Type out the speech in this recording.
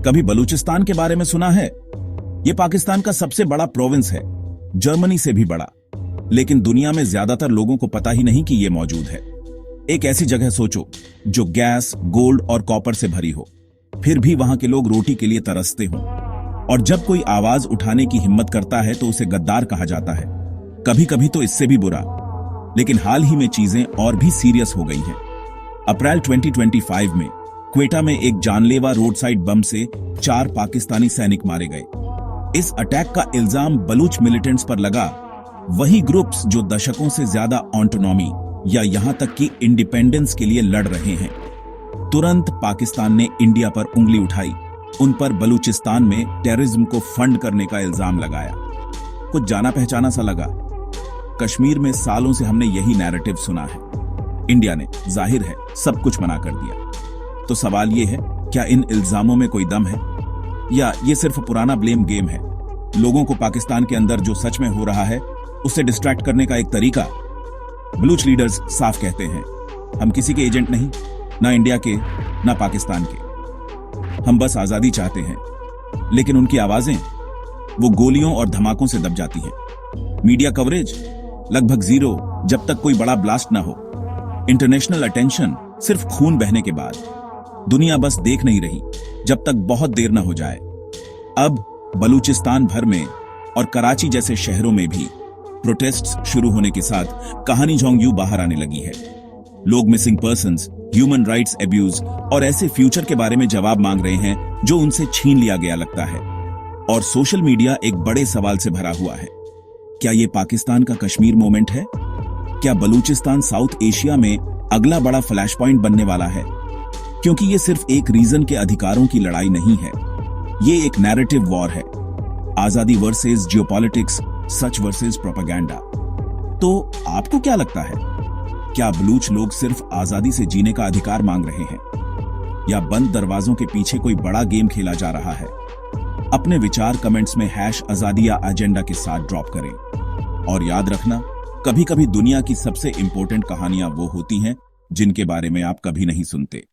कभी बलूचिस्तान के बारे में सुना है? यह पाकिस्तान का सबसे बड़ा प्रोविंस है, जर्मनी से भी बड़ा, लेकिन दुनिया में ज्यादातर लोगों को पता ही नहीं कि यह मौजूद है। एक ऐसी जगह सोचो जो गैस, गोल्ड और कॉपर से भरी हो, फिर भी वहां के लोग रोटी के लिए तरसते हों। और जब कोई आवाज उठाने की हिम्मत करता है तो उसे गद्दार कहा जाता है, कभी कभी तो इससे भी बुरा। लेकिन हाल ही में चीजें और भी सीरियस हो गई हैं। अप्रैल 2025 में क्वेटा में एक जानलेवा रोड साइड बम से 4 पाकिस्तानी सैनिक मारे गए। इस अटैक का इल्जाम बलूच मिलिटेंट्स पर लगा, वही ग्रुप्स जो दशकों से ज्यादा ऑटोनॉमी या यहां तक कि इंडिपेंडेंस के लिए लड़ रहे हैं। तुरंत पाकिस्तान ने इंडिया पर उंगली उठाई, उन पर बलूचिस्तान में टेररिज्म को फंड करने का इल्जाम लगाया। कुछ जाना पहचाना सा लगा। कश्मीर में सालों से हमने यही नैरेटिव सुना है। इंडिया ने जाहिर है सब कुछ मना कर दिया। तो सवाल यह है, क्या इन इल्जामों में कोई दम है या ये सिर्फ पुराना ब्लेम गेम है? लोगों को पाकिस्तान के अंदर जो सच में हो रहा है उससे डिस्ट्रैक्ट करने का एक तरीका। बलूच लीडर्स साफ कहते हैं, हम किसी के एजेंट नहीं, ना इंडिया के ना पाकिस्तान के, हम बस आजादी चाहते हैं। लेकिन उनकी आवाजें वो गोलियों और धमाकों से दब जाती हैं। मीडिया कवरेज लगभग जीरो जब तक कोई बड़ा ब्लास्ट ना हो। इंटरनेशनल अटेंशन सिर्फ खून बहने के बाद। दुनिया बस देख नहीं रही जब तक बहुत देर न हो जाए। अब बलूचिस्तान भर में और कराची जैसे शहरों में भी प्रोटेस्ट्स शुरू होने के साथ कहानी झोंक यूं बाहर आने लगी है। लोग missing persons, human rights abuse और ऐसे फ्यूचर के बारे में जवाब मांग रहे हैं जो उनसे छीन लिया गया लगता है। और सोशल मीडिया एक बड़े सवाल से भरा हुआ है। क्या यह पाकिस्तान का कश्मीर मोमेंट है? क्या बलूचिस्तान साउथ एशिया में अगला बड़ा फ्लैश पॉइंट बनने वाला है? क्योंकि ये सिर्फ एक रीजन के अधिकारों की लड़ाई नहीं है, ये एक नैरेटिव वॉर है। आजादी वर्सेस जियोपॉलिटिक्स, सच वर्सेस प्रोपेगेंडा। तो आपको क्या लगता है? क्या बलूच लोग सिर्फ आजादी से जीने का अधिकार मांग रहे हैं या बंद दरवाजों के पीछे कोई बड़ा गेम खेला जा रहा है? अपने विचार कमेंट्स में #आजादी या एजेंडा के साथ ड्रॉप करें। और याद रखना, कभी कभी दुनिया की सबसे इंपॉर्टेंट कहानियां वो होती हैं जिनके बारे में आप कभी नहीं सुनते।